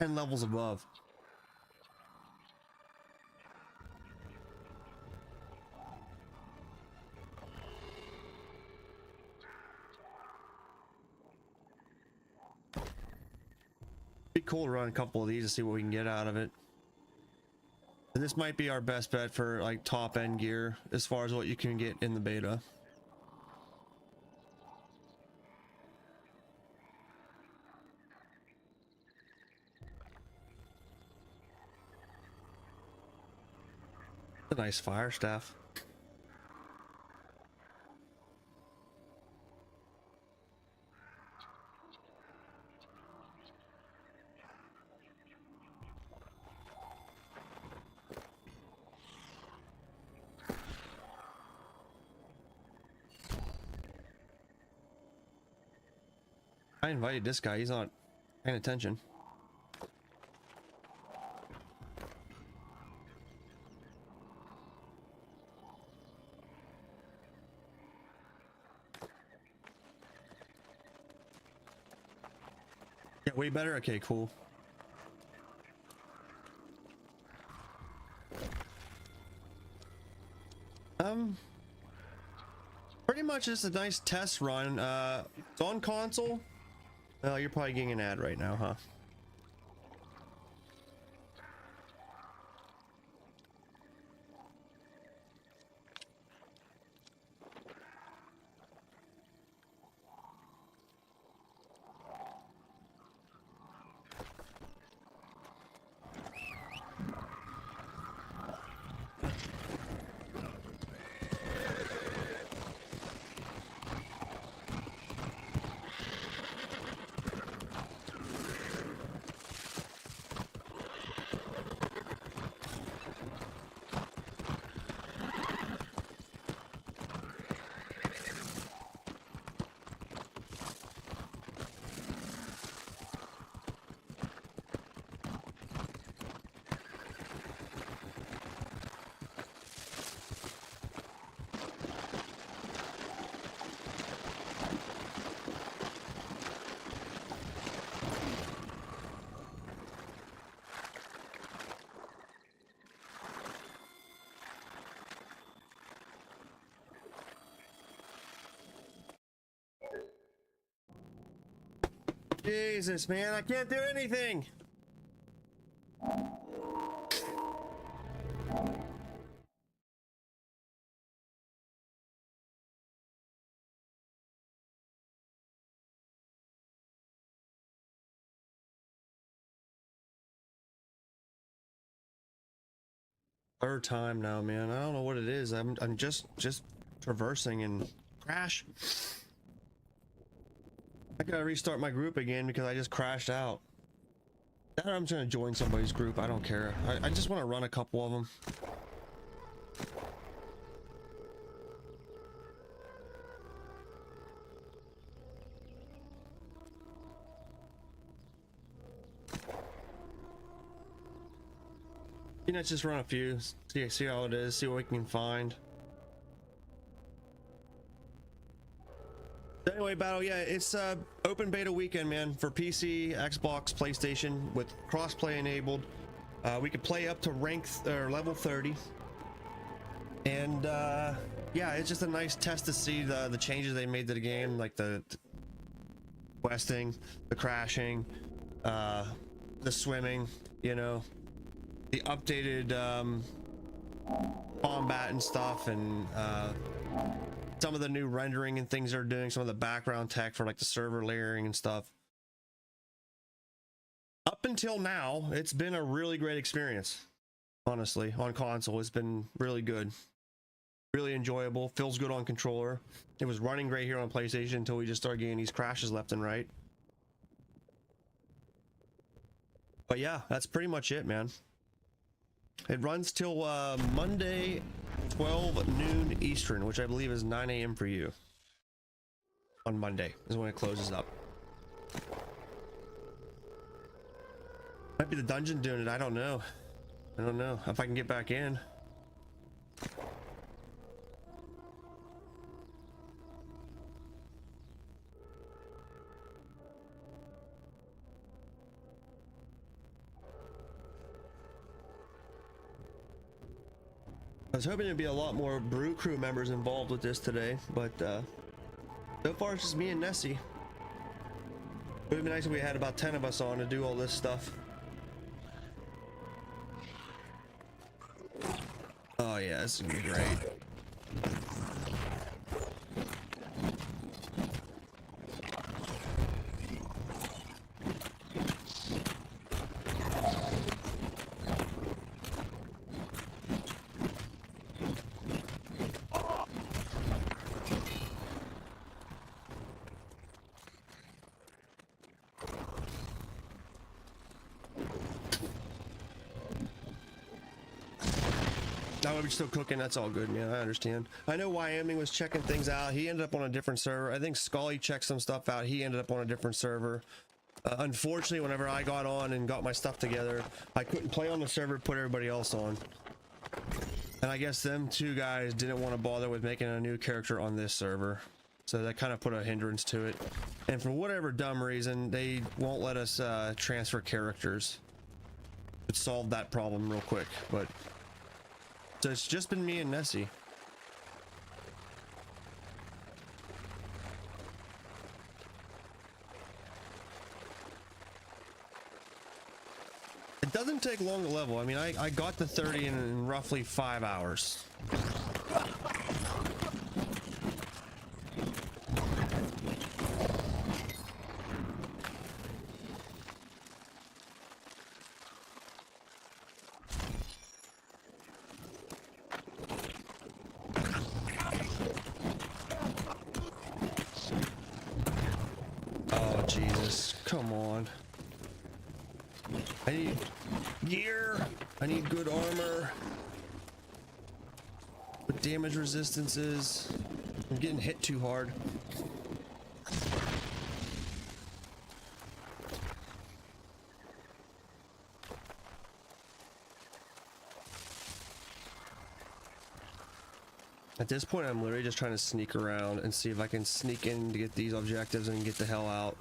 10 levels above. Be cool to run a couple of these to see what we can get out of it. And this might be our best bet for like top end gear as far as what you can get in the beta. A nice fire staff. I invited this guy, he's not paying attention. Yeah, way better? Okay, cool. Pretty much just a nice test run. It's on console. Oh, you're probably getting an ad right now, huh? Jesus, man, I can't do anything. Third time now, man. I don't know what it is. I'm just traversing and crash. I gotta restart my group again because I just crashed out. Or I'm just gonna join somebody's group. I don't care. I just want to run a couple of them. You know, let's just run a few. See how it is. See what we can find. Anyway, battle, yeah, it's open beta weekend, man, for PC, Xbox, PlayStation with crossplay enabled. We could play up to rank or level 30, and yeah, it's just a nice test to see the changes they made to the game, like the questing, the crashing, the swimming, you know, the updated combat and stuff, and some of the new rendering and things they're doing, some of the background tech for like the server layering and stuff. Up until now, it's been a really great experience, honestly. On console, it's been really good, really enjoyable, feels good on controller. It was running great here on PlayStation until we just started getting these crashes left and right. But yeah, that's pretty much it, man. It runs till Monday 12 noon Eastern, which I believe is 9 a.m. for you. On Monday is when it closes up. Might be the dungeon doing it. I don't know. I don't know if I can get back in. I was hoping there'd be a lot more brew crew members involved with this today, but so far it's just me and Nessie. It would be nice if we had about 10 of us on to do all this stuff. Oh yeah, this is gonna be great. Now we're still cooking. That's all good, man. I understand. I know Wyoming was checking things out. He ended up on a different server. I think Scully checked some stuff out. He ended up on a different server. Unfortunately, whenever I got on and got my stuff together, I couldn't play on the server, put everybody else on. And I guess them two guys didn't want to bother with making a new character on this server. So that kind of put a hindrance to it. And for whatever dumb reason, they won't let us transfer characters. It solved that problem real quick, but... So it's just been me and Nessie. It doesn't take long to level. I mean, I got to 30 in roughly 5 hours. Come on. I need gear. I need good armor. What damage resistance is. I'm getting hit too hard. At this point, I'm literally just trying to sneak around and see if I can sneak in to get these objectives and get the hell out.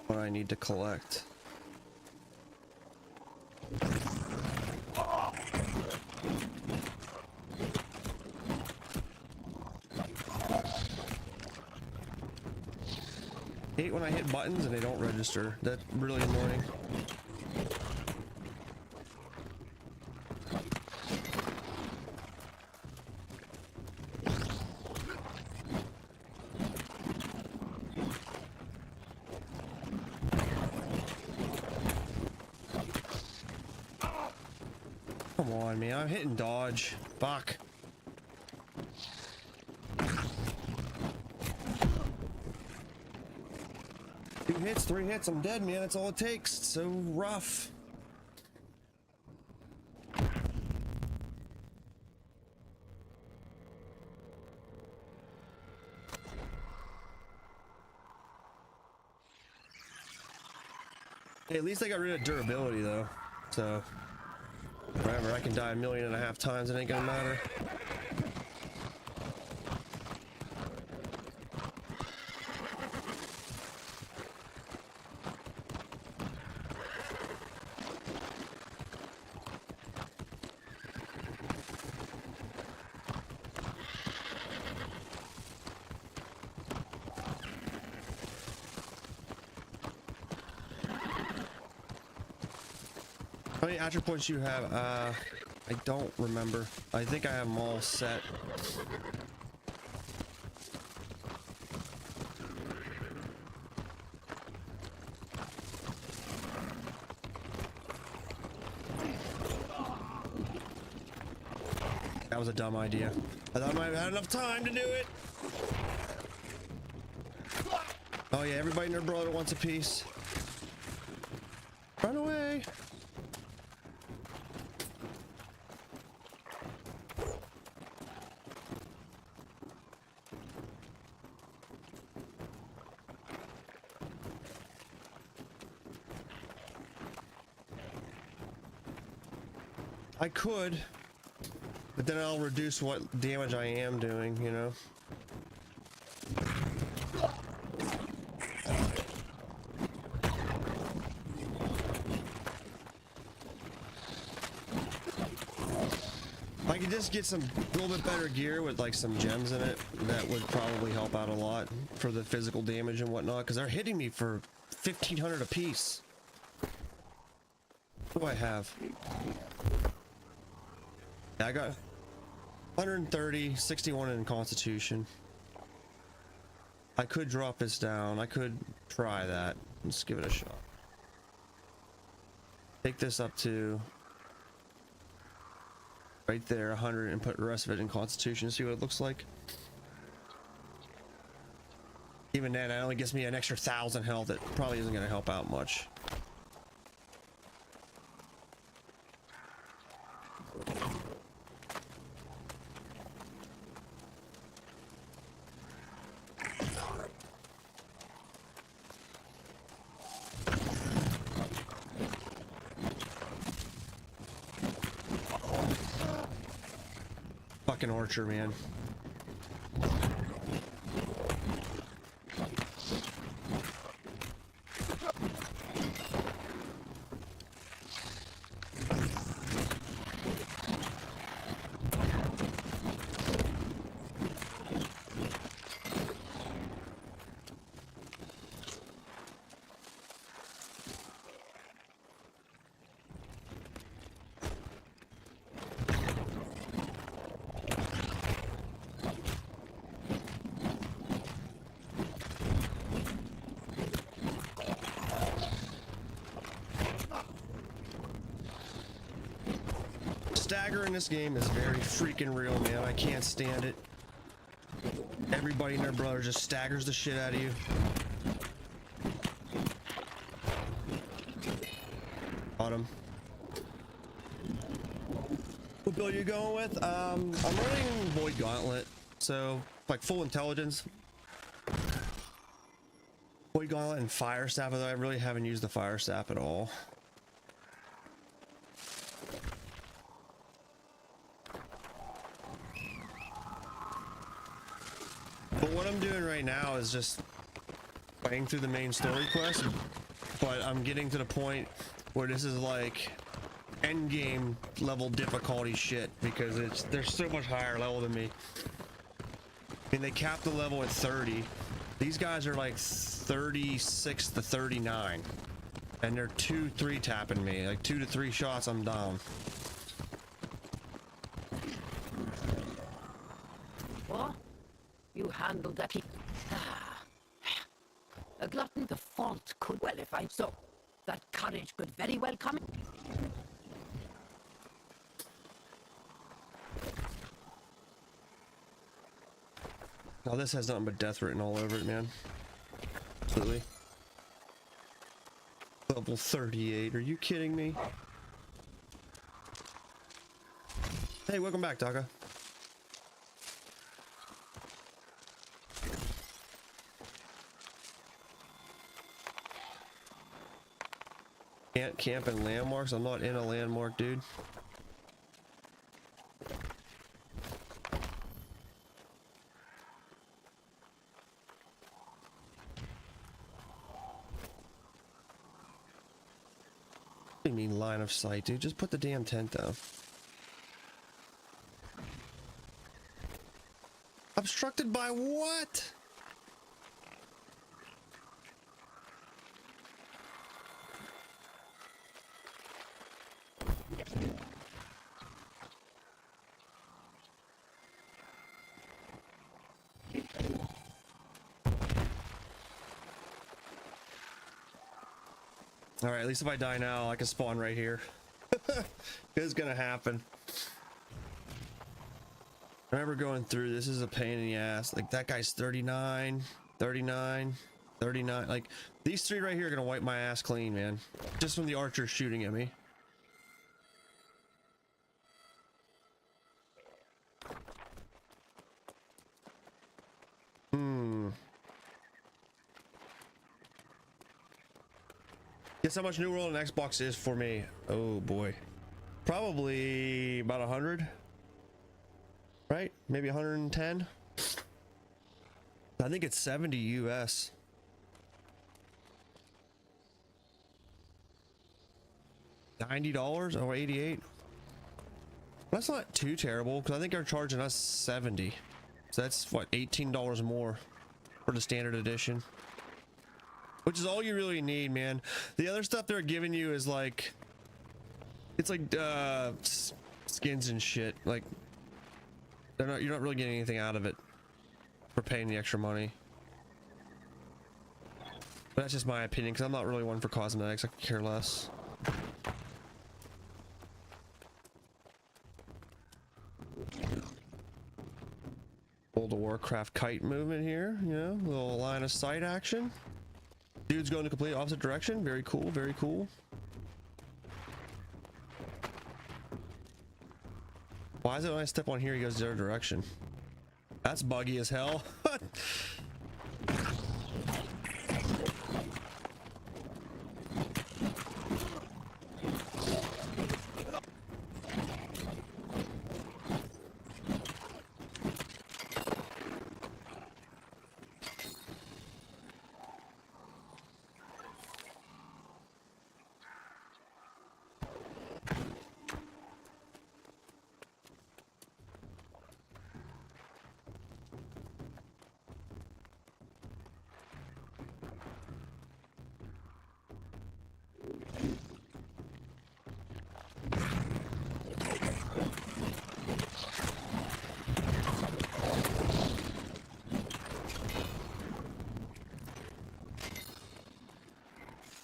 What I need to collect. Hate when I hit buttons and they don't register. That's really annoying. Come on, man. I'm hitting dodge. Fuck. Two hits, 3 hits, I'm dead, man. That's all it takes. It's so rough. Hey, at least I got rid of durability, though. So, whatever, I can die 1.5 million times, it ain't gonna matter. How many attributes you have? I don't remember. I think I have them all set. was a dumb idea. I thought I might have had enough time to do it. Oh yeah, everybody and their brother wants a piece. Run away. I could, but then I'll reduce what damage I am doing, you know? If I could just get some little bit better gear with like some gems in it, that would probably help out a lot for the physical damage and whatnot, because they're hitting me for 1,500 a piece. What do I have? I got 130, 61 in Constitution. I could drop this down. I could try that. Let's give it a shot. Take this up to right there, 100, and put the rest of it in Constitution. See what it looks like. Even then, that only gives me an extra 1,000 health. That probably isn't going to help out much. Fucking Archer, man. Stagger in this game is very freaking real, man. I can't stand it. Everybody and their brother just staggers the shit out of you. Bottom. What build are you going with? I'm running Void Gauntlet, so like full intelligence. Void Gauntlet and Fire Staff, although I really haven't used the Fire Staff at all. But what I'm doing right now is just playing through the main story quest, but I'm getting to the point where this is like end game level difficulty shit, because they're so much higher level than me. I mean, they capped the level at 30. These guys are like 36 to 39, and they're 2-3 tapping me. Like 2 to 3 shots, I'm down. What? You handled that. A glutton, the fault could well, if I'm so. That courage could very well come in. Oh, this has nothing but death written all over it, man. Absolutely. Level 38. Are you kidding me? Hey, welcome back, Taka. Can't camp in landmarks. I'm not in a landmark, dude. What do you mean line of sight, dude? Just put the damn tent down. Obstructed by what? All right, at least if I die now, I can spawn right here. It's gonna happen. I remember going through, this is a pain in the ass. Like that guy's 39, 39, 39. Like these three right here are gonna wipe my ass clean, man. Just from the archer shooting at me. Guess how much New World and Xbox is for me? Oh boy. Probably about 100. Right? Maybe 110. I think it's 70 US. $90 or 88. That's not too terrible because I think they're charging us 70. So that's what, $18 more for the standard edition. Which is all you really need, man. The other stuff they're giving you is like, it's like skins and shit. Like you're not really getting anything out of it for paying the extra money. But that's just my opinion because I'm not really one for cosmetics. I could care less. World of Warcraft kite movement here, you know, a little line of sight action. Dude's going the complete opposite direction. Very cool, very cool. Why is it when I step on here he goes the other direction? That's buggy as hell.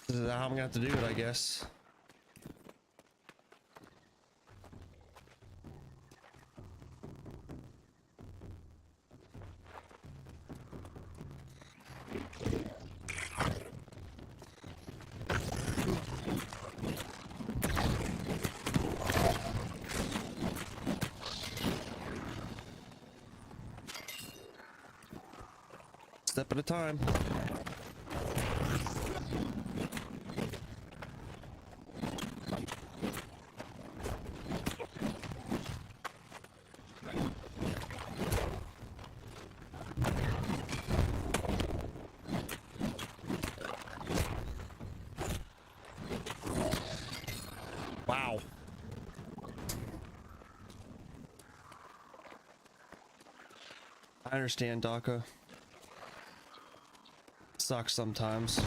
This is how I'm gonna have to do it, I guess. Step at a time. Wow. I understand, Daka. Sucks sometimes.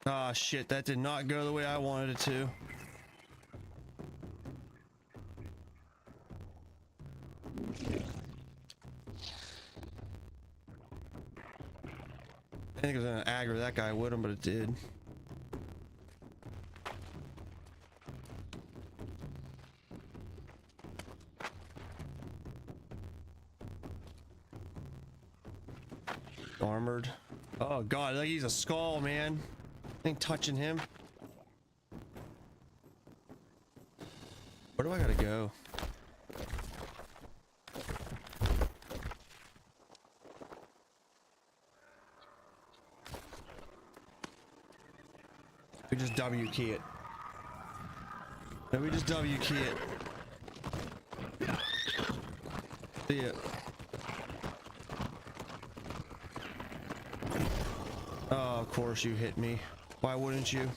Ah, shit, that did not go the way I wanted it to. I think it was gonna aggro that guy with him, but it did. Armored. Oh god, like he's a skull, man. Ain't touching him. Where do I gotta go? We just W key it. No, we just W key it. See it. Oh, of course you hit me. Why wouldn't you?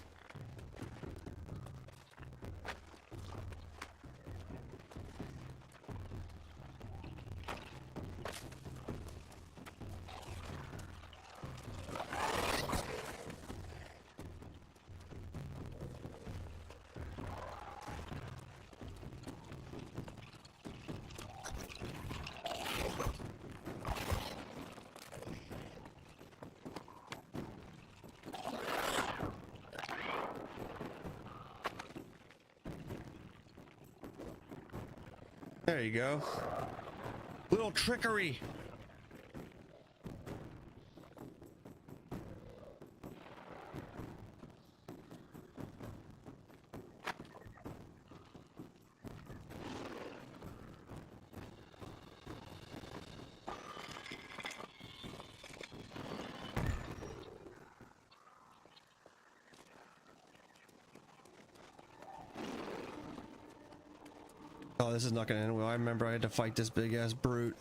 There you go. Little trickery. Oh, this is not gonna end well. I remember I had to fight this big ass brute.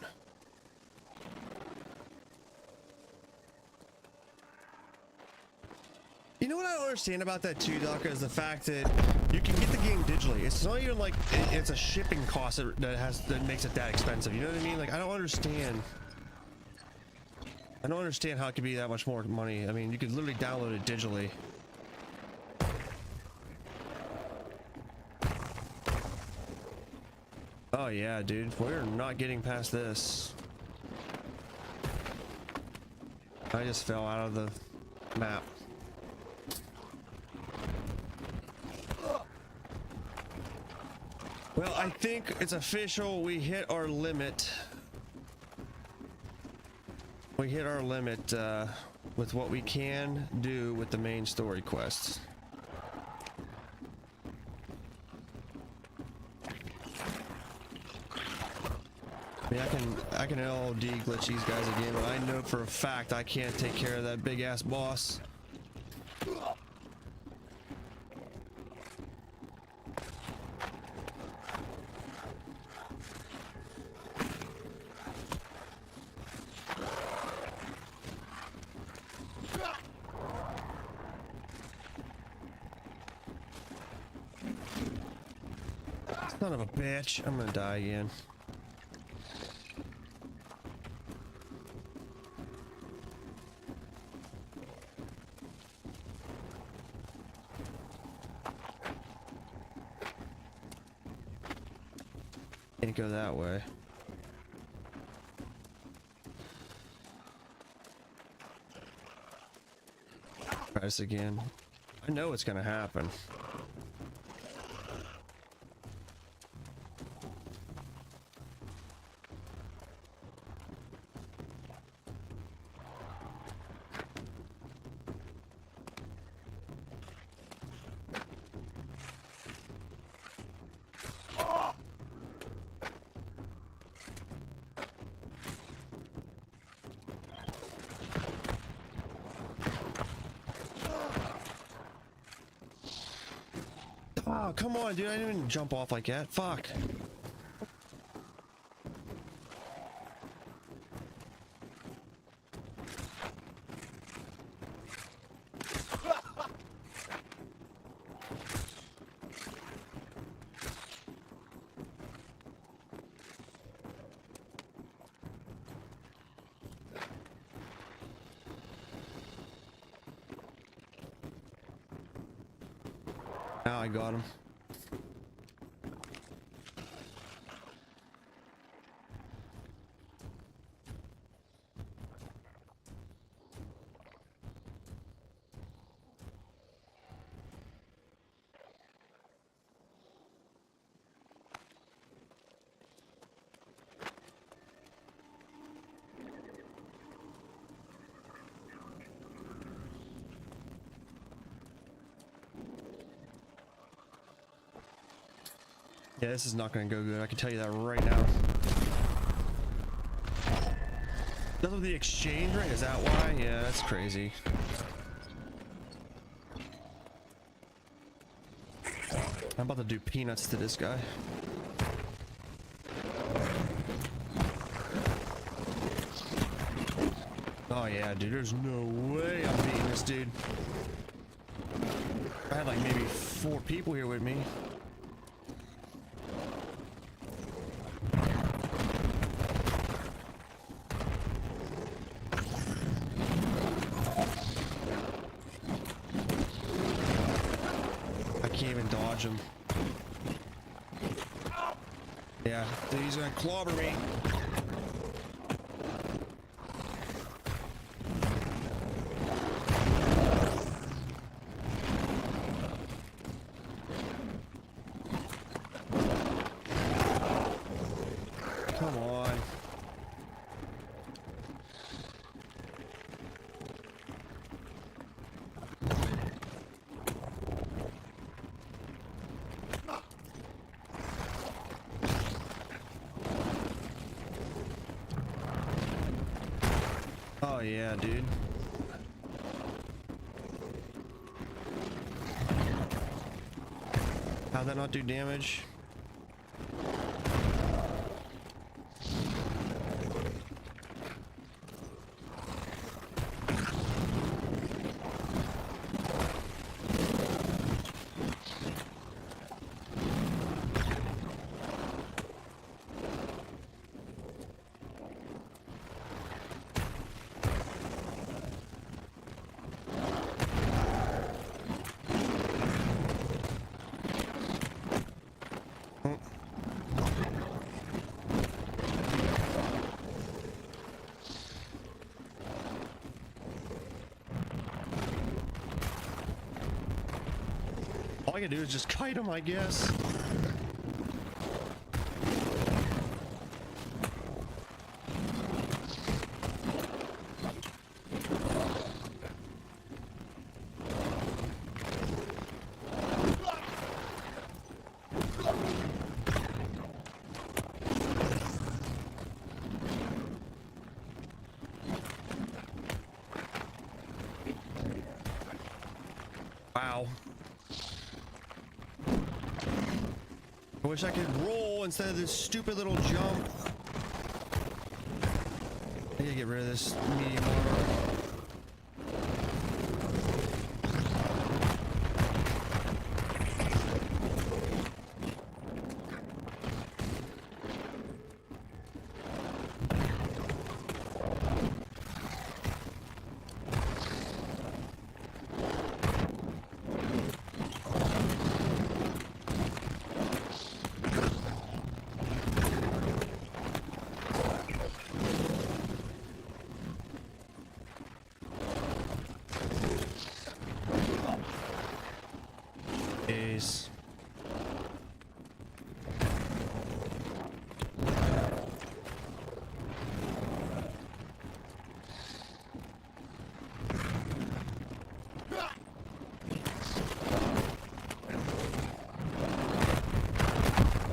You know what I don't understand about that too, Doc, is the fact that you can get the game digitally. It's not even like it's a shipping cost that makes it that expensive. You know what I mean? Like I don't understand how it could be that much more money. I mean, you could literally download it digitally. Oh yeah, dude, we're not getting past this. I just fell out of the map. Well, I think it's official. We hit our limit. We hit our limit with what we can do with the main story quests. I mean, I can LOD glitch these guys again, but I know for a fact I can't take care of that big ass boss. Son of a bitch, I'm gonna die again. Can't go that way. Try this again. I know it's gonna happen. Oh, come on, dude. I didn't even jump off like that. Fuck. Now I got him. Yeah, this is not going to go good. I can tell you that right now. Because of the exchange rate? Is that why? Yeah, that's crazy. I'm about to do peanuts to this guy. Oh yeah, dude, there's no way I'm beating this dude. I had like maybe 4 people here with me. Dodge him. Yeah, dude, he's gonna clobber me. Oh yeah, dude. How'd that not do damage? All I can do is just kite him, I guess. Wow. I wish I could roll instead of this stupid little jump. I gotta get rid of this medium armor.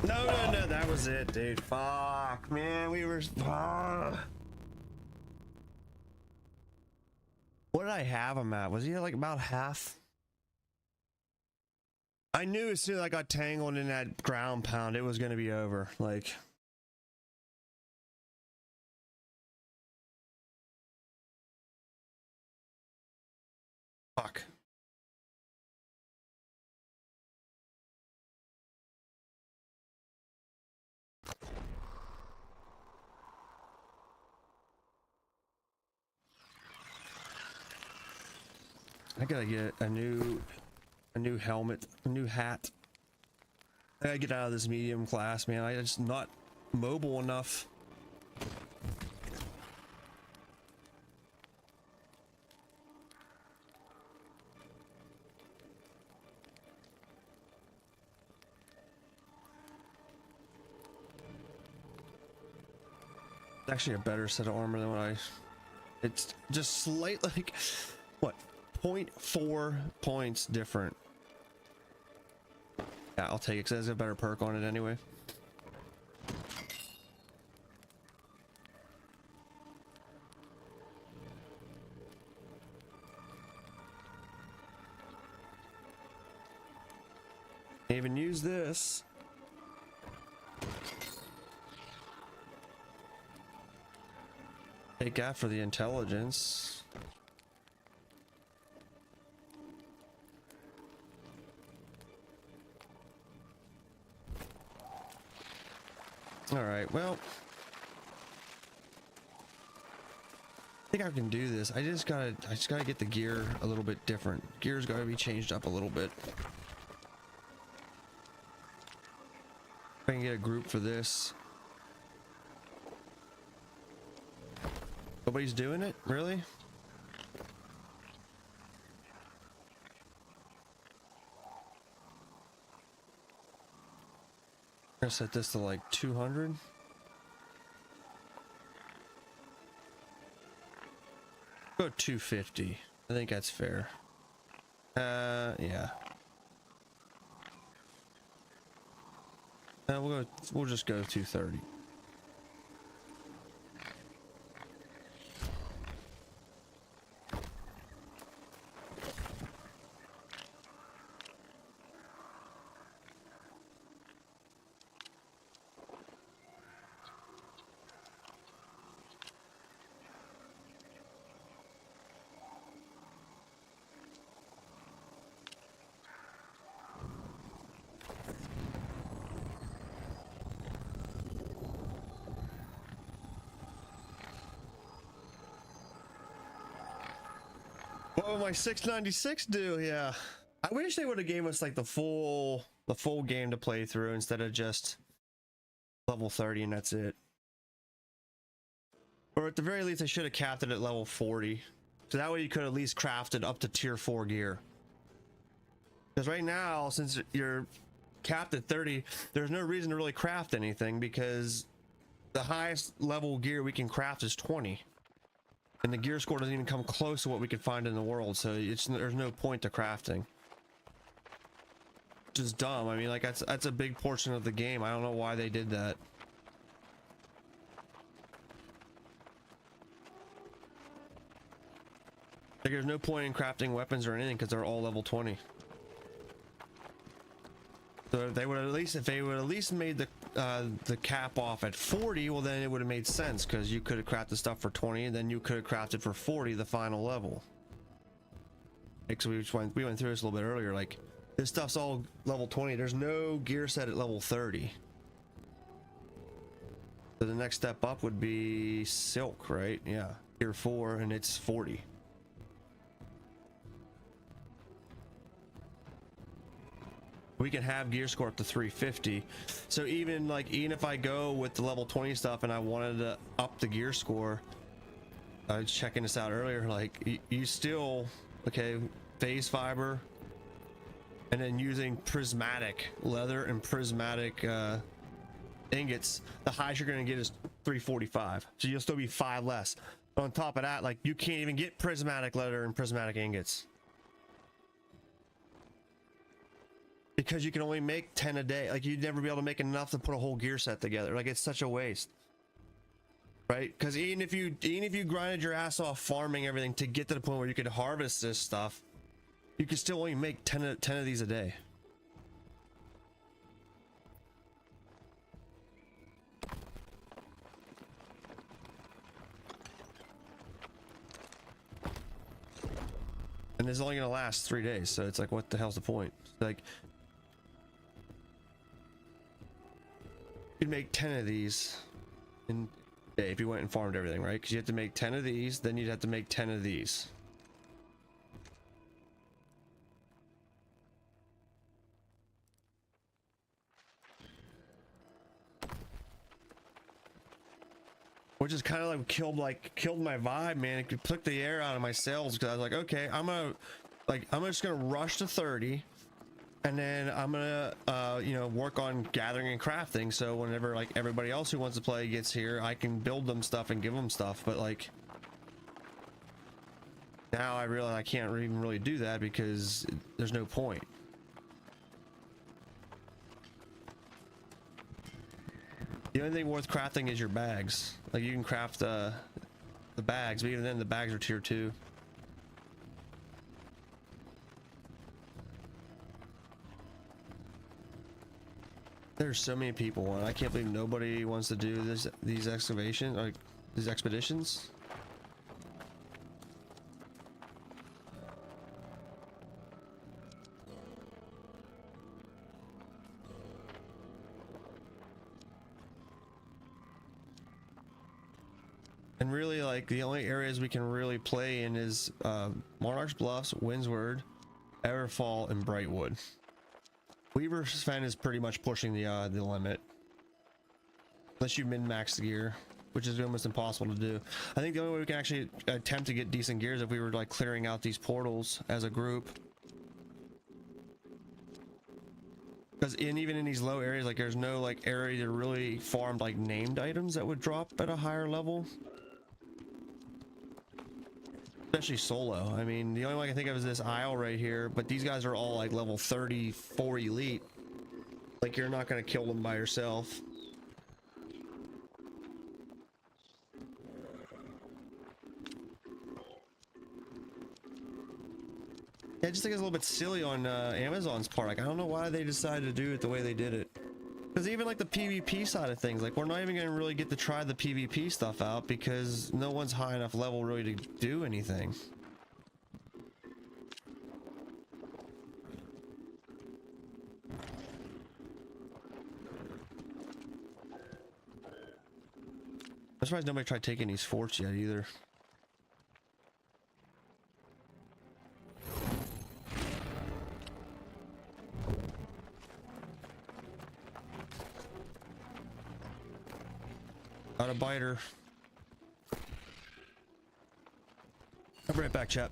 No, that was it, dude. Fuck, man, we were. What did I have him at? Was he at like about half? I knew as soon as I got tangled in that ground pound, it was gonna be over. Like. Fuck. I gotta get a new helmet, a new hat. I gotta get out of this medium class, man. I'm just not mobile enough. It's actually a better set of armor than what I. It's just slightly like what? 0.4 points different. Yeah, I'll take it because it has a better perk on it anyway. Can't even use this. Take that for the intelligence. All right, well, I think I can do this. I just gotta get the gear a little bit different. Gear's gotta be changed up a little bit. If I can get a group for this. Nobody's doing it, really? I'm gonna set this to like 200. Go 250. I think that's fair. Yeah. We'll just go 230. What would my 696 do? Yeah, I wish they would have gave us like the full game to play through instead of just level 30 and that's it. Or at the very least, I should have capped it at level 40. So that way you could at least craft it up to tier 4 gear. Because right now, since you're capped at 30, there's no reason to really craft anything because the highest level gear we can craft is 20. And the gear score doesn't even come close to what we could find in the world, so there's no point to crafting. Which is dumb. I mean, like, that's a big portion of the game. I don't know why they did that. Like, there's no point in crafting weapons or anything because they're all level 20. So if they would at least made the cap off at 40, well then it would have made sense because you could have crafted stuff for 20 and then you could have crafted for 40 the final level. Like, so we went through this a little bit earlier. Like, this stuff's all level 20. There's no gear set at level 30. So the next step up would be silk, right? Yeah, tier 4 and it's 40. We can have gear score up to 350. So even if I go with the level 20 stuff and I wanted to up the gear score, I was checking this out earlier, like you still, okay, phase fiber and then using prismatic leather and prismatic ingots, the highest you're going to get is 345. So you'll still be 5 less. On top of that, like, you can't even get prismatic leather and prismatic ingots. Because you can only make 10 a day. Like, you'd never be able to make enough to put a whole gear set together. Like, it's such a waste, right? Because even if you grinded your ass off farming everything to get to the point where you could harvest this stuff, you could still only make 10 of these a day. And this is only gonna last 3 days, so it's like, what the hell's the point? Like, you'd make 10 of these in a day if you went and farmed everything, right? Because you have to make 10 of these, then you'd have to make 10 of these. Which is kind of like killed my vibe, man. It took the air out of my sails because I was like, okay, I'm just gonna rush to 30. And then I'm gonna, work on gathering and crafting. So whenever like everybody else who wants to play gets here, I can build them stuff and give them stuff. But like, now I realize I can't even really do that because there's no point. The only thing worth crafting is your bags. Like, you can craft the bags, but even then the bags are tier 2. There's so many people, and I can't believe nobody wants to do these excavations, like these expeditions. And really, like, the only areas we can really play in is Monarch's Bluffs, Windsward, Everfall, and Brightwood. Weaver's Fen is pretty much pushing the limit, unless you min-max the gear, which is almost impossible to do. I think the only way we can actually attempt to get decent gear is if we were like clearing out these portals as a group. Because even in these low areas, like, there's no like area to really farm like named items that would drop at a higher level. Especially solo. I mean, the only one I can think of is this isle right here, but these guys are all like level 34 elite. Like, you're not going to kill them by yourself. Yeah, I just think it's a little bit silly on Amazon's part. Like, I don't know why they decided to do it the way they did it. Because even like the PvP side of things, like, we're not even going to really get to try the PvP stuff out because no one's high enough level really to do anything. I'm surprised nobody tried taking these forts yet either. Got a biter. I'll be right back, chap.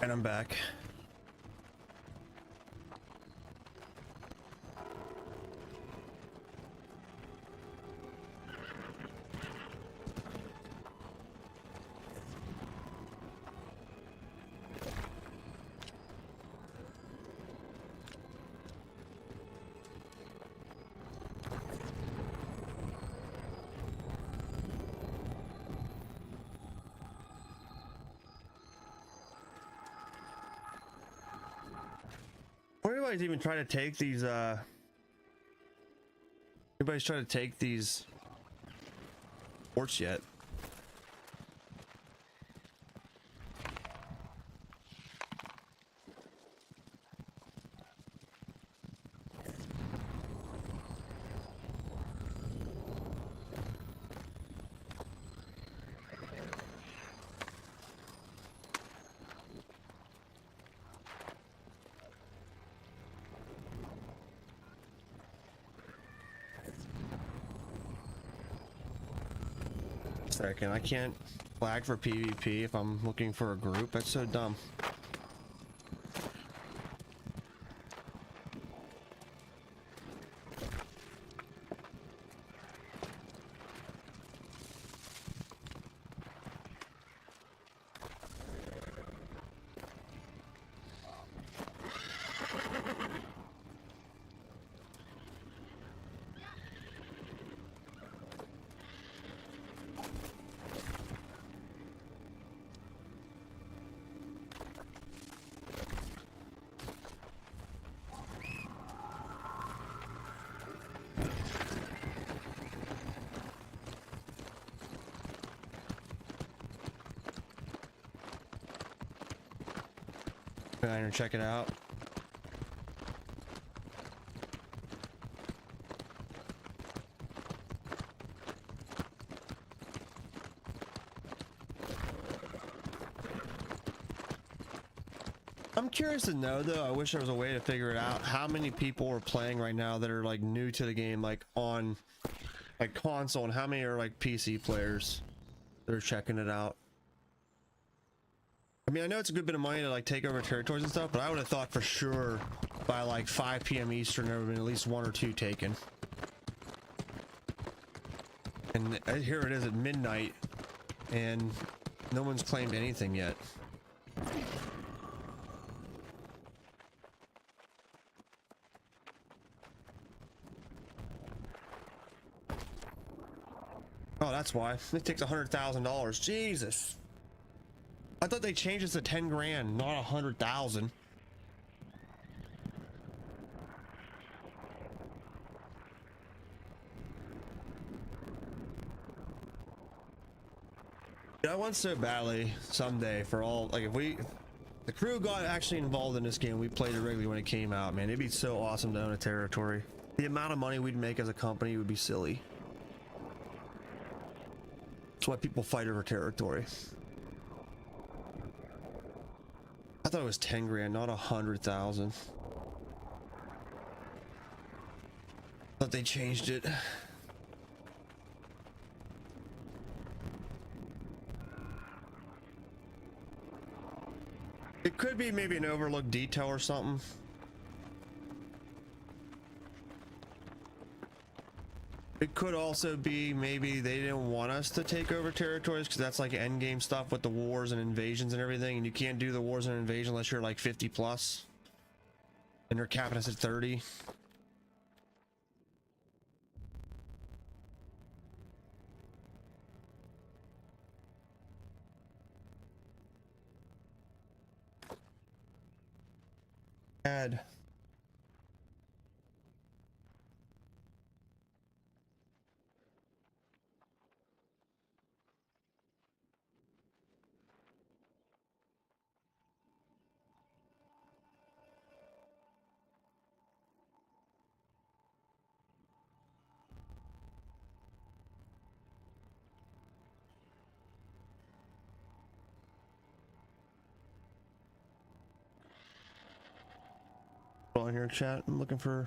And I'm back. Anybody's even trying to take these anybody's trying to take these ports yet? Second, I can't flag for PvP if I'm looking for a group. That's so dumb. Check it out. I'm curious to know though, I wish there was a way to figure it out, how many people are playing right now that are like new to the game, like on like console, and how many are like PC players that are checking it out. I mean, I know it's a good bit of money to like take over territories and stuff, but I would have thought for sure by like 5 p.m. Eastern there would have been at least 1 or 2 taken. And here it is at midnight and no one's claimed anything yet. Oh, that's why. It takes $100,000. Jesus. I thought they changed this to 10 grand, not 100,000. I want so badly someday for all, like, if the crew got actually involved in this game, we played it regularly when it came out, man, it'd be so awesome to own a territory. The amount of money we'd make as a company would be silly. That's why people fight over territory. I thought it was 10 grand, not 100,000. Thought they changed it. It could be maybe an overlooked detail or something. It could also be maybe they didn't want us to take over territories because that's like end game stuff with the wars and invasions and everything, and you can't do the wars and invasion unless you're like 50 plus, and they're capping us at 30. Add. On here, chat. I'm looking for.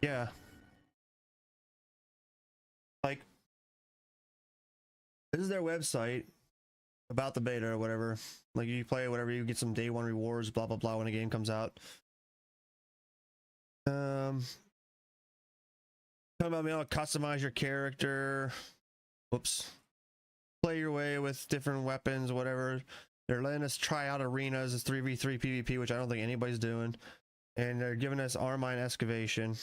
Yeah. Like, this is their website about the beta or whatever. Like, you play whatever, you get some day one rewards, blah blah blah when a game comes out. Talking about being able to customize your character. Whoops. Play your way with different weapons, whatever. They're letting us try out arenas as 3v3 PvP, which I don't think anybody's doing. And they're giving us Armine excavation.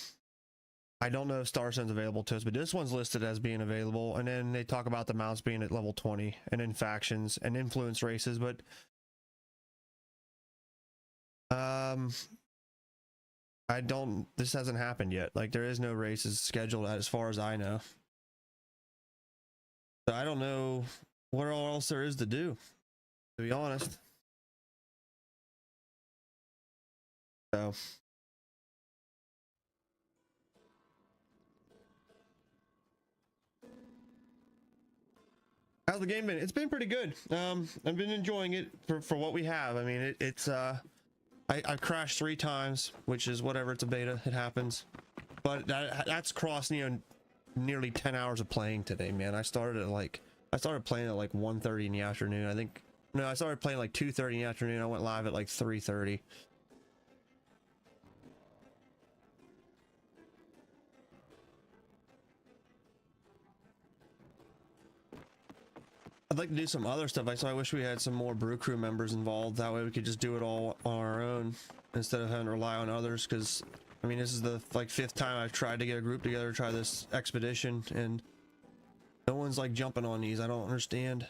I don't know if Star Sun's available to us, but this one's listed as being available. And then they talk about the mounts being at level 20, and then factions and influence races. But this hasn't happened yet. Like, there is no races scheduled as far as I know. So I don't know what else there is to do, to be honest. So how's the game been? It's been pretty good. I've been enjoying it for what we have. I mean, I've crashed 3 times, which is whatever, it's a beta, it happens. But that's crossed, nearly 10 hours of playing today, man. I started playing at like 1:30 in the afternoon. I started playing like 2:30 in the afternoon. I went live at like 3:30. I'd like to do some other stuff. I wish we had some more brew crew members involved. That way we could just do it all on our own instead of having to rely on others. Because I mean, this is the 5th time I've tried to get a group together to try this expedition, and no one's like jumping on these. I don't understand.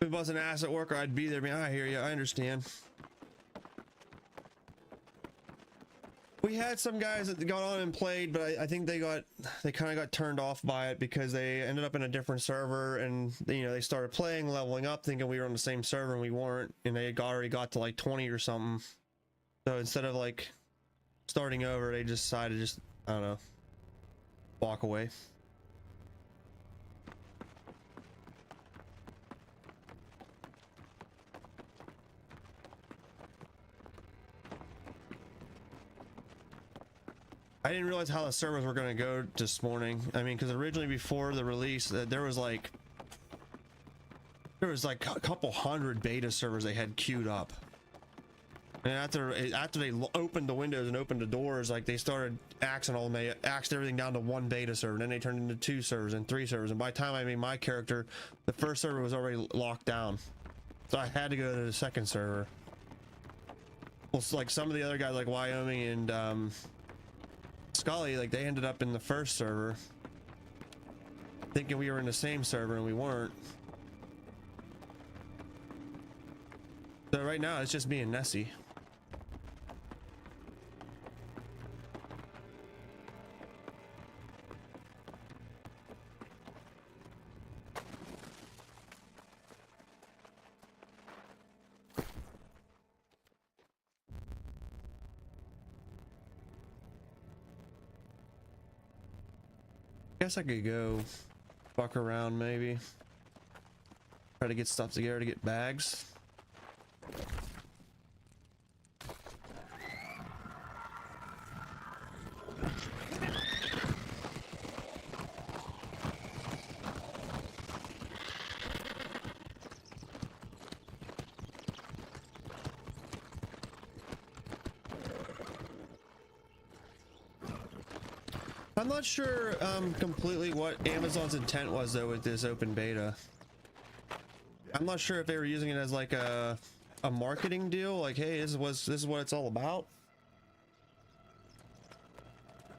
If it was an asset worker, I'd be there. I mean, I hear you. I understand. We had some guys that got on and played, but I think they kind of got turned off by it because they ended up in a different server, and you know, they started playing, leveling up, thinking we were on the same server, and we weren't, and they already got to like 20 or something. So instead of like starting over, they just decided to just, I don't know, walk away. I didn't realize how the servers were going to go this morning. I mean, because originally before the release, there was like a couple hundred beta servers they had queued up. And after they opened the windows and opened the doors, like they started axing all, they axed everything down to one beta server, and then they turned into 2 servers and 3 servers. And by the time I made my character, the first server was already locked down, so I had to go to the second server. Well, so like some of the other guys, like Wyoming and Scully, like they ended up in the first server, thinking we were in the same server, and we weren't. So right now it's just me and Nessie. Guess I could go fuck around, maybe try to get stuff together to get bags. I'm not sure completely what Amazon's intent was though with this open beta. I'm not sure if they were using it as like a marketing deal, like, hey, this is what it's all about,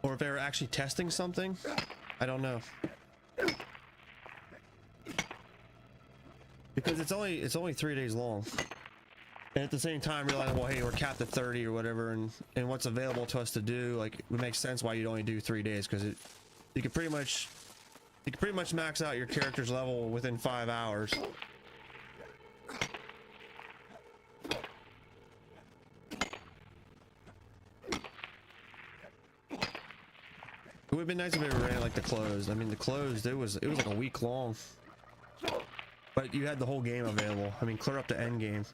or if they were actually testing something. I don't know, because it's only 3 days long, and at the same time realizing, well, hey, we're capped at 30 or whatever, and what's available to us to do, like, it makes sense why you'd only do 3 days, because you could pretty much max out your character's level within 5 hours. It would have been nice if it ran like the closed. I mean, the closed, it was like a week long, but you had the whole game available. I mean, clear up to end game.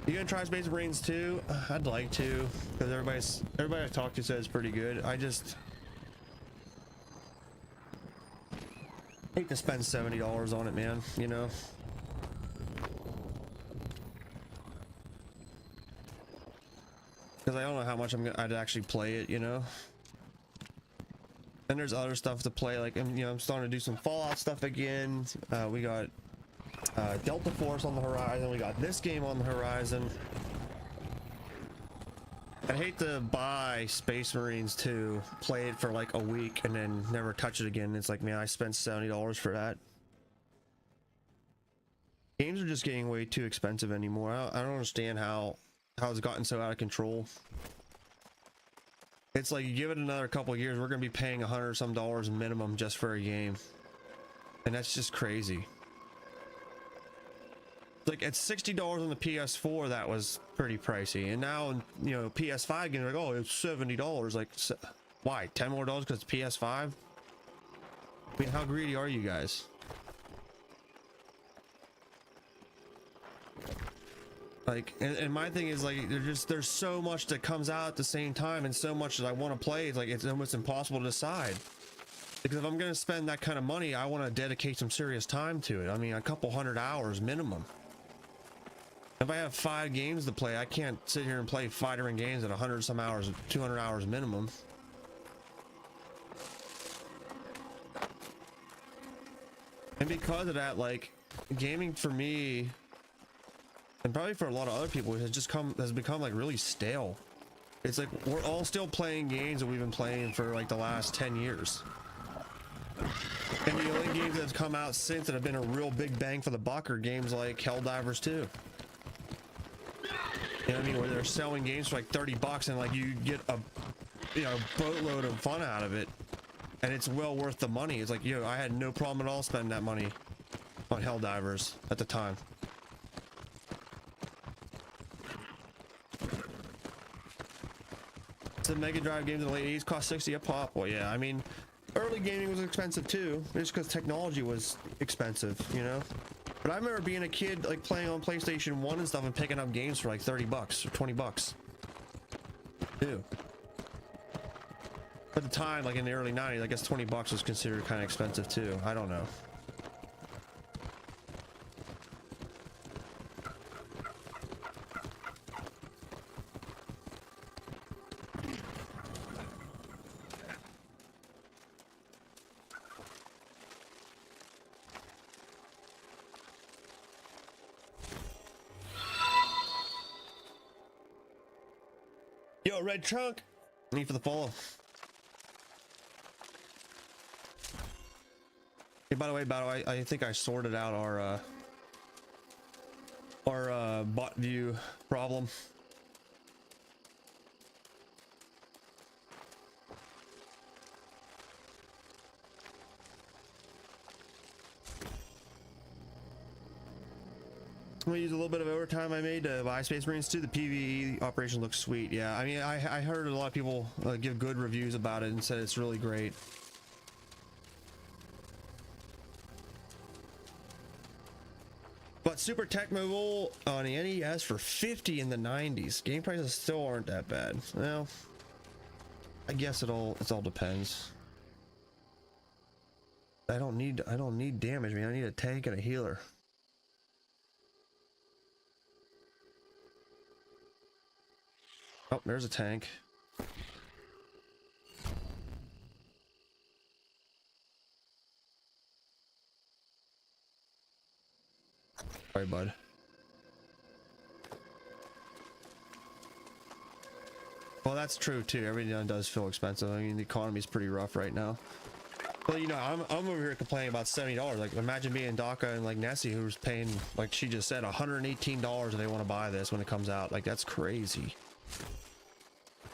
You gonna try Space Marines 2? I'd like to, because everybody I've talked to says it's pretty good. I just hate to spend $70 on it, man, you know. Because I don't know how much I'd actually play it, you know. And there's other stuff to play, like, you know, I'm starting to do some Fallout stuff again. We got Delta Force on the horizon. We got this game on the horizon. I'd hate to buy Space Marines 2, play it for like a week, and then never touch it again. It's like, man, I spent $70 for that. Games are just getting way too expensive anymore. I don't understand how it's gotten so out of control. It's like, you give it another couple of years, we're gonna be paying $100 some minimum just for a game, and that's just crazy. Like at $60 on the PS4, that was pretty pricey, and now, you know, PS5 getting like, oh, it's $70. Like, why? $10 more because it's PS5? I mean, how greedy are you guys? Like, and my thing is, like, there's so much that comes out at the same time, and so much that I want to play. It's like, it's almost impossible to decide. Because if I'm going to spend that kind of money, I want to dedicate some serious time to it. I mean, a couple 100 hours minimum. If I have 5 games to play, I can't sit here and play fighting games at 100 some hours, 200 hours minimum. And because of that, like, gaming for me, and probably for a lot of other people, has become like really stale. It's like we're all still playing games that we've been playing for like the last 10 years. And the only games that have come out since that have been a real big bang for the buck are games like HELLDIVERS 2. You know what I mean? Where they're selling games for like 30 bucks and like you get a boatload of fun out of it. And it's well worth the money. It's like, I had no problem at all spending that money on HELLDIVERS at the time. The Mega Drive games in the late 80s cost 60 a pop. Well, yeah, I mean, early gaming was expensive too, just because technology was expensive, But I remember being a kid, like playing on PlayStation 1 and stuff and picking up games for like 30 bucks or 20 bucks. Too. At the time, like in the early 90s, I guess 20 bucks was considered kind of expensive too. I don't know. Yo, Red Trunk, need for the follow. Hey, by the way, I think I sorted out our bot view problem. I'm gonna use a little bit of overtime I made to buy Space Marines 2. The PvE operation looks sweet. Yeah, I mean, I heard a lot of people give good reviews about it and said it's really great. But Super Tecmo on the NES for 50 in the 90s. Game prices still aren't that bad. Well, I guess it all depends. I don't need damage, man. I need a tank and a healer. Oh, there's a tank. Sorry, bud. Well, that's true too. Everything does feel expensive. I mean, the economy's pretty rough right now. Well, I'm over here complaining about $70. Like, imagine being DACA and like Nessie, who's paying, like she just said, $118 if they want to buy this when it comes out. Like, that's crazy.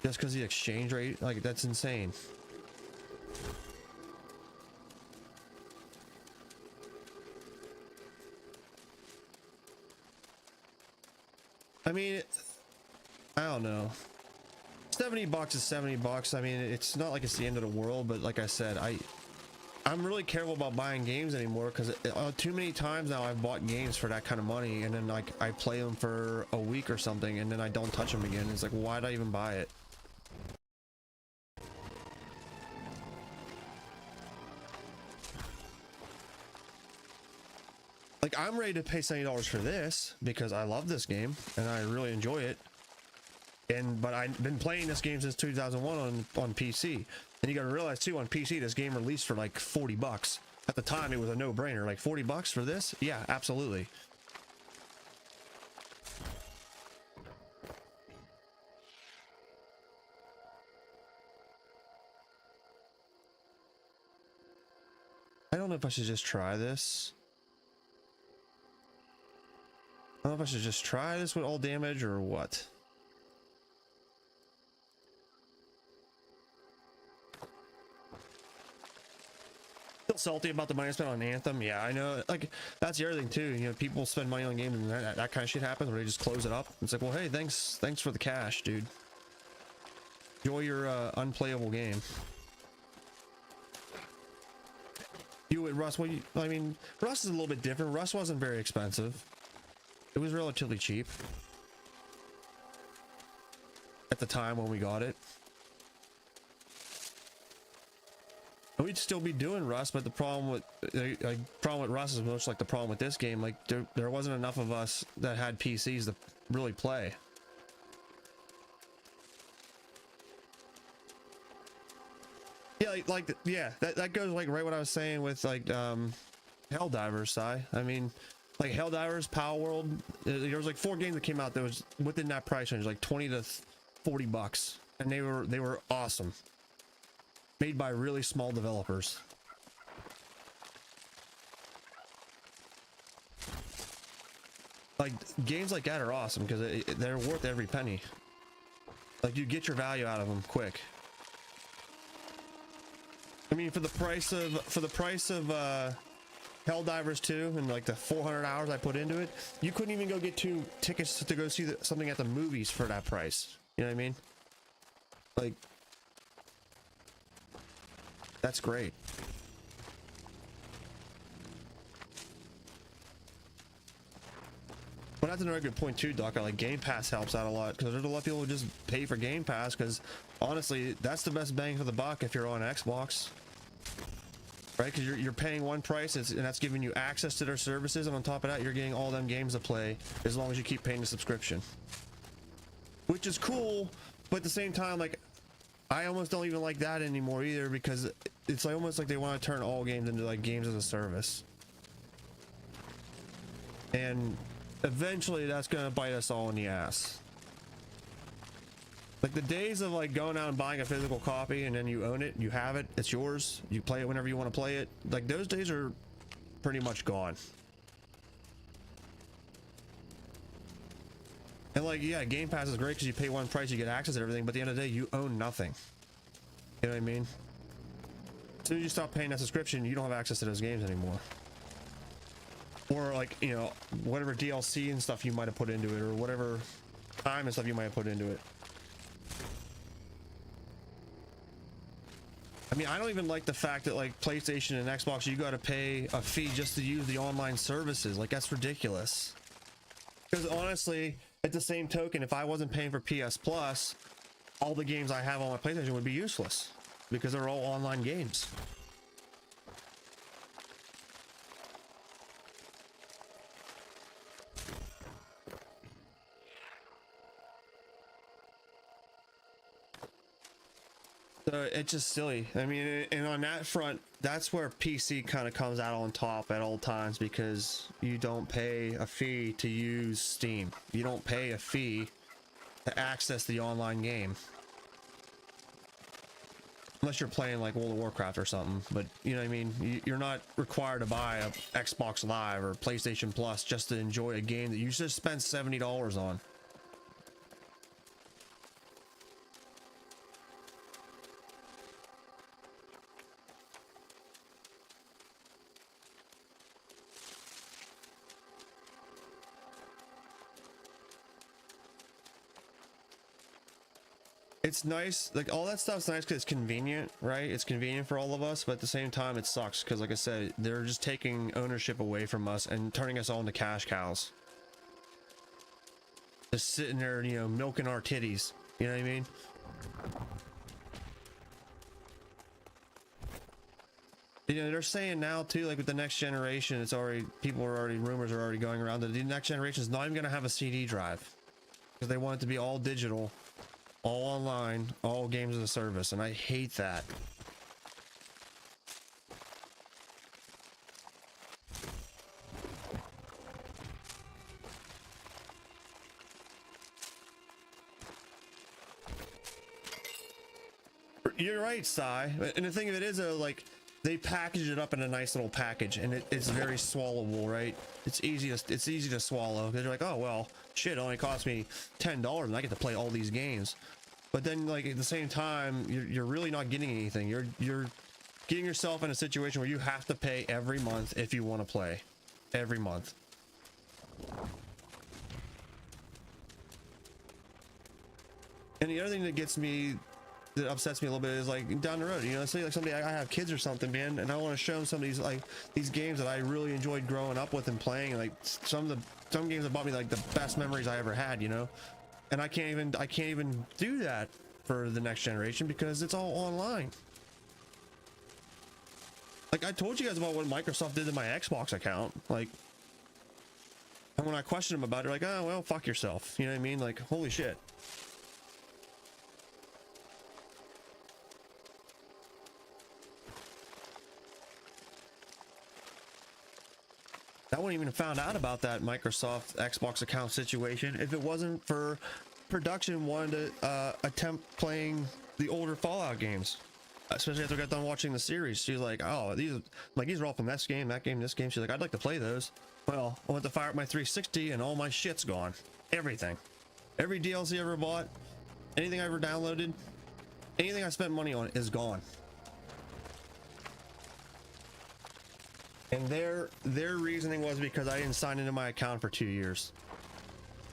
Just because the exchange rate, like, that's insane. I mean, I don't know. 70 bucks is 70 bucks. I mean, it's not like it's the end of the world, but like I said, I'm really careful about buying games anymore because too many times now I've bought games for that kind of money and then like I play them for a week or something and then I don't touch them again. It's like, why'd I even buy it? Like, I'm ready to pay $70 for this because I love this game and I really enjoy it. But I've been playing this game since 2001 on PC. And you gotta realize too, on PC, this game released for like 40 bucks. At the time, it was a no-brainer. Like, 40 bucks for this? Yeah, absolutely. I don't know if I should just try this. I don't know if I should just try this with all damage or what. Still salty about the money I spent on Anthem. Yeah, I know. Like, that's the other thing too. People spend money on games and that kind of shit happens where they just close it up. It's like, well, hey, thanks for the cash, dude. Enjoy your unplayable game. You with Rust? Well, I mean, Rust is a little bit different. Rust wasn't very expensive. It was relatively cheap at the time when we got it. We'd still be doing Rust, but the problem with Rust is much like the problem with this game. Like there wasn't enough of us that had PCs to really play. Yeah, that goes like right what I was saying with like Helldivers, Si. I mean, like Helldivers, Power World, there was like 4 games that came out that was within that price range, like 20 to 40 bucks, and they were awesome. Made by really small developers. Like games like that are awesome because they're worth every penny. Like you get your value out of them quick. I mean, for the price of Helldivers 2 and like the 400 hours I put into it, you couldn't even go get 2 tickets to go see something at the movies for that price. You know what I mean? Like, that's great. But that's another good point too, Doc. Like Game Pass helps out a lot because there's a lot of people who just pay for Game Pass because honestly, that's the best bang for the buck if you're on Xbox, right? Because you're paying one price and that's giving you access to their services, and on top of that, you're getting all them games to play as long as you keep paying the subscription, which is cool. But at the same time, like I almost don't even like that anymore either because it's like almost like they want to turn all games into like games as a service, and eventually that's gonna bite us all in the ass. Like the days of like going out and buying a physical copy and then you own it, you have it, it's yours, you play it whenever you want to play it, like those days are pretty much gone. And like, yeah, Game Pass is great because you pay one price, you get access to everything, but at the end of the day, you own nothing. You know what I mean? As soon as you stop paying that subscription, you don't have access to those games anymore. Or like, you know, whatever DLC and stuff you might have put into it, or whatever time and stuff you might have put into it. I mean, I don't even like the fact that like PlayStation and Xbox, you got to pay a fee just to use the online services. Like that's ridiculous. Because honestly, at the same token, if I wasn't paying for PS Plus, all the games I have on my PlayStation would be useless because they're all online games. So it's just silly. I mean, and on that front, that's where PC kind of comes out on top at all times because you don't pay a fee to use Steam. You don't pay a fee to access the online game. Unless you're playing like World of Warcraft or something, but you know what I mean? You're not required to buy a Xbox Live or PlayStation Plus just to enjoy a game that you just spent $70 on. It's nice, like all that stuff's nice because it's convenient, right? It's convenient for all of us, but at the same time it sucks because like I said, they're just taking ownership away from us and turning us all into cash cows. Just sitting there, you know, milking our titties, you know what I mean? You know, they're saying now too, like with the next generation, it's already, rumors are already going around that the next generation is not even going to have a CD drive because they want it to be all digital, all online, all games as a service, and I hate that. You're right, Sai. And the thing of it is, like, they package it up in a nice little package, and it's very swallowable, right? It's easy to swallow because you're like, oh well, shit, it only cost me $10 and I get to play all these games. But then, like at the same time, you're really not getting anything. You're getting yourself in a situation where you have to pay every month if you want to play, every month. And the other thing that gets me, that upsets me a little bit is like down the road, you know, say like someday I have kids or something, man, and I want to show them some of these like these games that I really enjoyed growing up with and playing, like some games that brought me like the best memories I ever had, you know. And I can't even do that for the next generation because it's all online. Like, I told you guys about what Microsoft did to my Xbox account. Like, and when I questioned them about it, like, oh, well, fuck yourself. You know what I mean? Like, holy shit. I wouldn't even have found out about that Microsoft Xbox account situation if it wasn't for production wanted to attempt playing the older Fallout games. Especially after I got done watching the series. She's like, oh, these are all from this game, that game, this game. She's like, I'd like to play those. Well, I went to fire up my 360 and all my shit's gone. Everything. Every DLC I ever bought, anything I ever downloaded, anything I spent money on is gone. And their reasoning was because I didn't sign into my account for 2 years.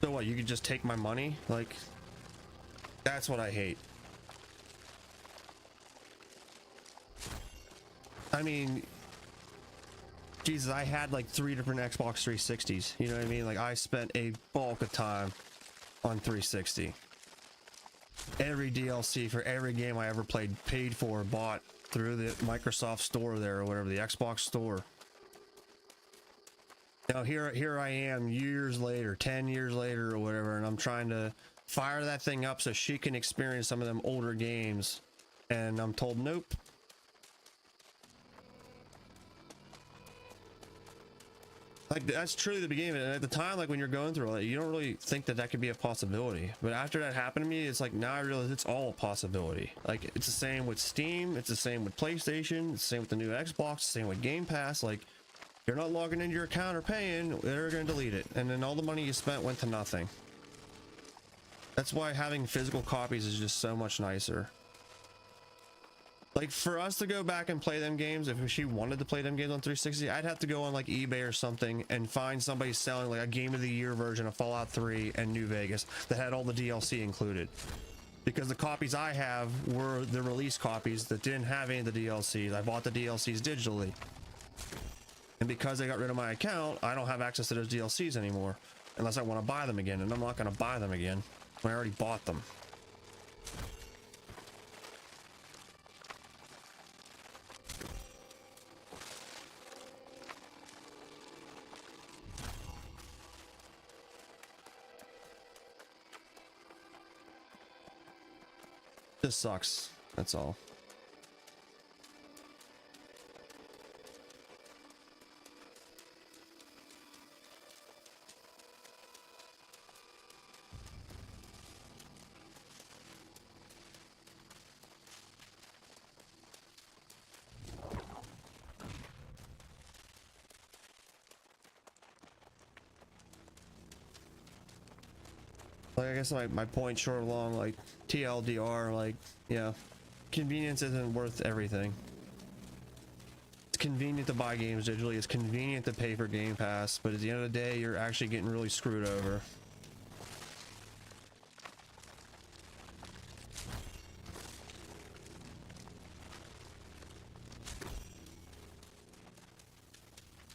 So what, you could just take my money? Like, that's what I hate. I mean, Jesus, I had like 3 different Xbox 360s. You know what I mean? Like, I spent a bulk of time on 360. Every DLC for every game I ever played, paid for, bought through the Microsoft store there or whatever, the Xbox store. Now here I am years later, 10 years later or whatever, and I'm trying to fire that thing up so she can experience some of them older games. And I'm told, nope. Like, that's truly the beginning. And at the time, like, when you're going through it, you don't really think that that could be a possibility. But after that happened to me, it's like, now I realize it's all a possibility. Like, it's the same with Steam. It's the same with PlayStation. It's the same with the new Xbox. The same with Game Pass. Like, you're not logging into your account or paying, they're going to delete it. And then all the money you spent went to nothing. That's why having physical copies is just so much nicer. Like, for us to go back and play them games, if she wanted to play them games on 360, I'd have to go on like eBay or something and find somebody selling like a Game of the Year version of Fallout 3 and New Vegas that had all the DLC included. Because the copies I have were the release copies that didn't have any of the DLCs. I bought the DLCs digitally. And because they got rid of my account, I don't have access to those DLCs anymore. Unless I want to buy them again, and I'm not going to buy them again when I already bought them. This sucks. That's all. Like, I guess my point short or long, like, TLDR, like, yeah, convenience isn't worth everything. It's convenient to buy games digitally, it's convenient to pay for Game Pass, but at the end of the day, you're actually getting really screwed over.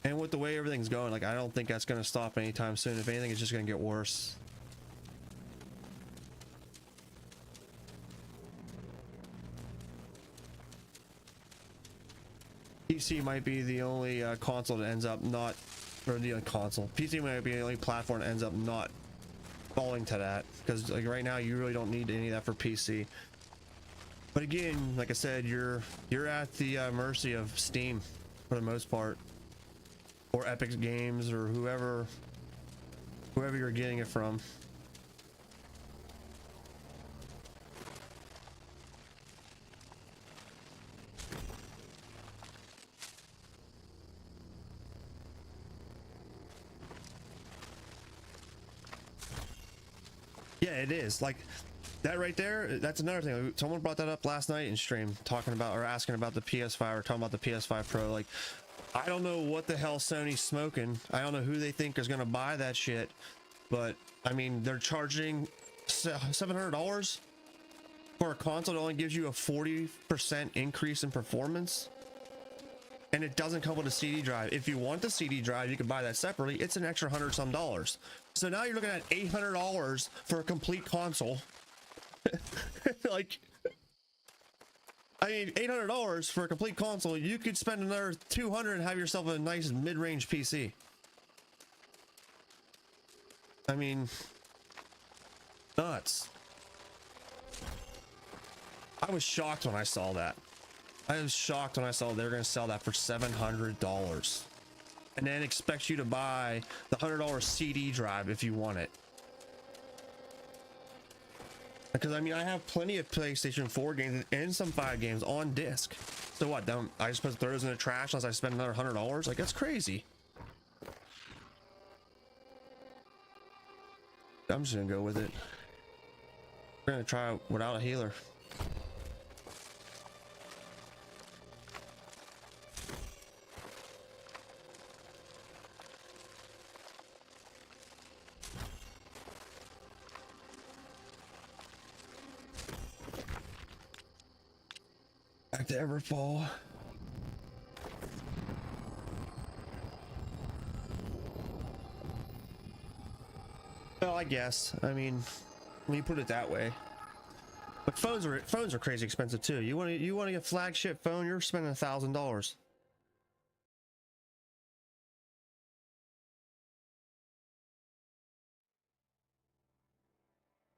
And with the way everything's going, like, I don't think that's going to stop anytime soon. If anything, it's just going to get worse. PC might be the only console that ends up not, or the console. PC might be the only platform that ends up not falling to that, because like right now you really don't need any of that for PC. But again, like I said, you're at the mercy of Steam for the most part, or Epic Games, or whoever you're getting it from. Yeah, it is. Like, that right there, that's another thing. Someone brought that up last night in stream, talking about, or asking about the PS5, or talking about the PS5 Pro. Like, I don't know what the hell Sony's smoking. I don't know who they think is going to buy that shit. But, I mean, they're charging $700 for a console that only gives you a 40% increase in performance. And it doesn't come with a CD drive. If you want the CD drive, you can buy that separately. It's an extra $100 some. So now you're looking at $800 for a complete console. Like, I mean, $800 for a complete console. You could spend another $200 and have yourself a nice mid-range PC. I mean, nuts. I was shocked when I saw that. I was shocked when I saw they were going to sell that for $700 and then expect you to buy the $100 CD drive if you want it. Because I mean, I have plenty of PlayStation 4 games and some 5 games on disc. So what? Then I just put those in the trash unless I spend another $100? Like, that's crazy. I'm just gonna go with it. We're gonna try it without a healer. Back to Everfall. Well, I guess. I mean, when you put it that way. But phones are crazy expensive too. You want to get a flagship phone, you're spending $1,000.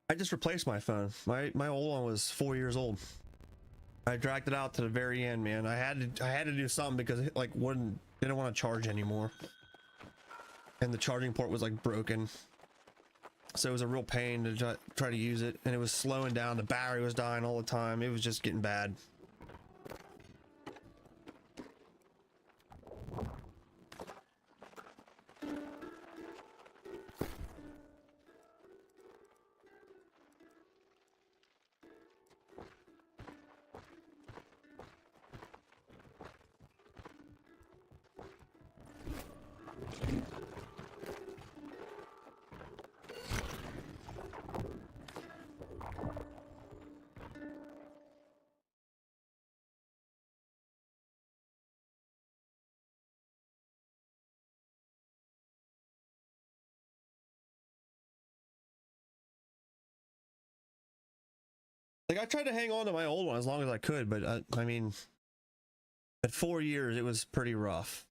I just replaced my phone. My old one was 4 years old. I dragged it out to the very end, man. I had to do something because it like didn't want to charge anymore, and the charging port was like broken, so it was a real pain to try to use it, and it was slowing down. The battery was dying all the time. It was just getting bad. Like, I tried to hang on to my old one as long as I could, but I mean, at 4 years, it was pretty rough.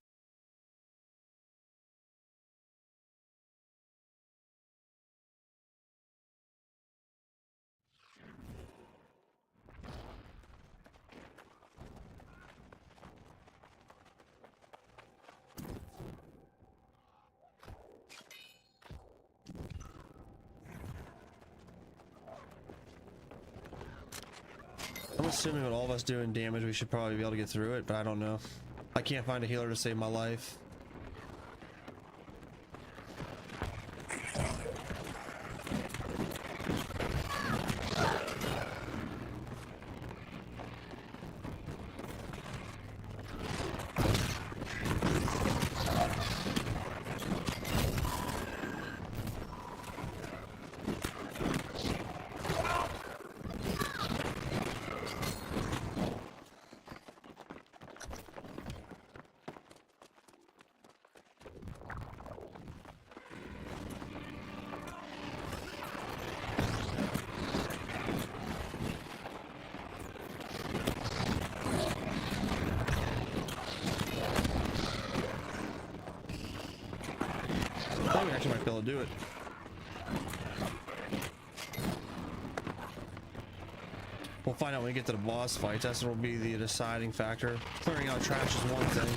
I'm assuming with all of us doing damage, we should probably be able to get through it, but I don't know. I can't find a healer to save my life. I think we actually might be able to do it. We'll find out when we get to the boss fights. That's what will be the deciding factor. Clearing out trash is one thing.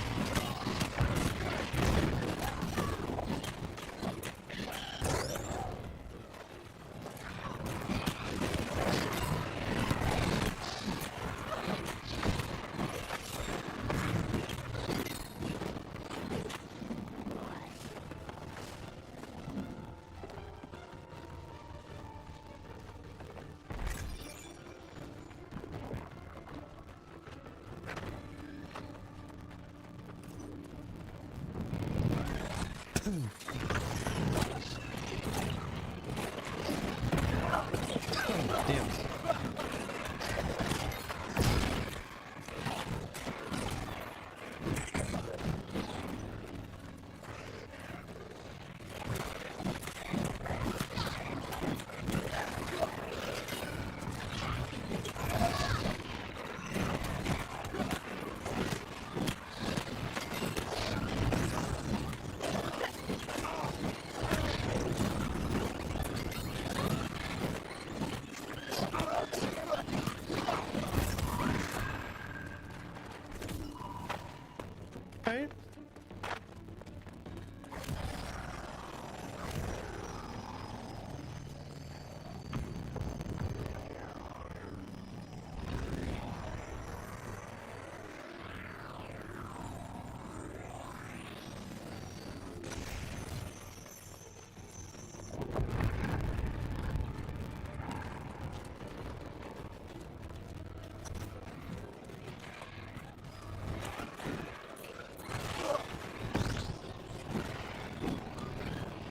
Right.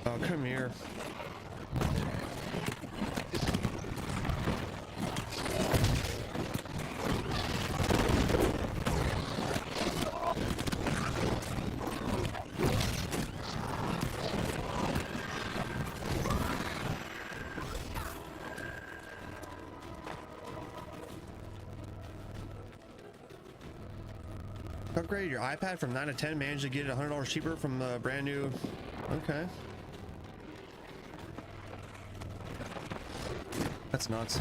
Oh, come here. Upgrade your iPad from 9 to 10, managed to get it $100 cheaper from the brand new. Okay. That's nuts.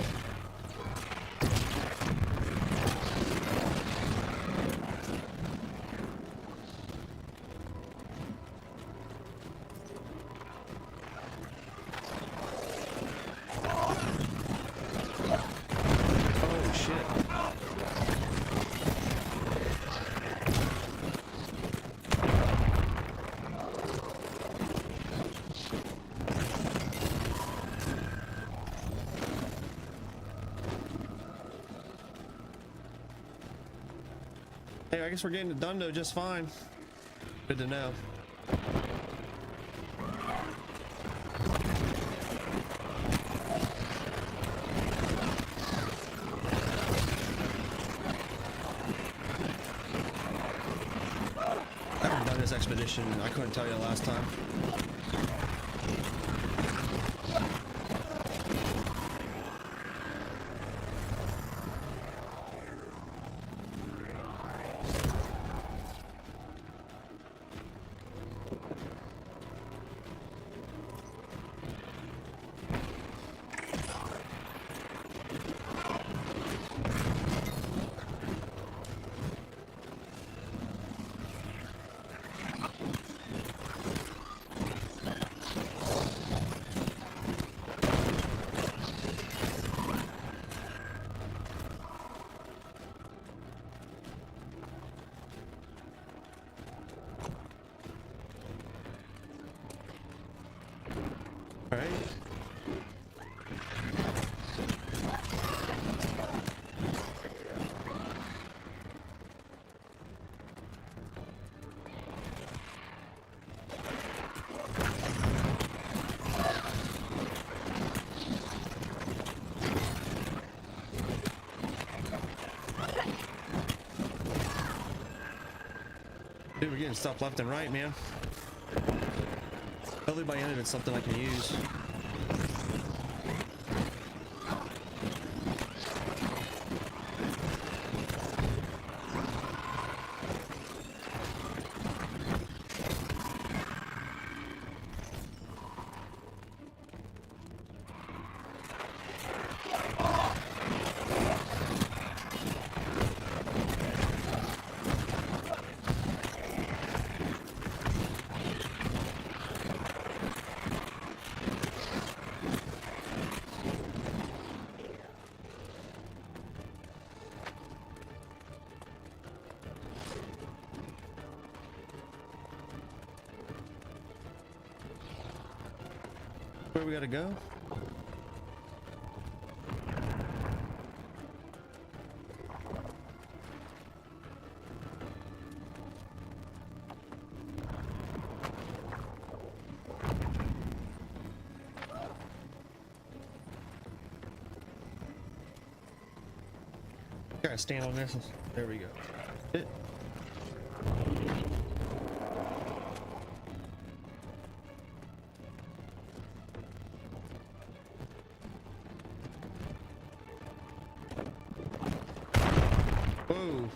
Oh shit. Hey, I guess we're getting it done though just fine. Good to know. I haven't done this expedition. I couldn't tell you the last time. All right. Dude, we're getting stuff left and right, man. Hopefully by the end of it's something I can use. Where we gotta go? Gotta stand on this. There we go. It. Whoa.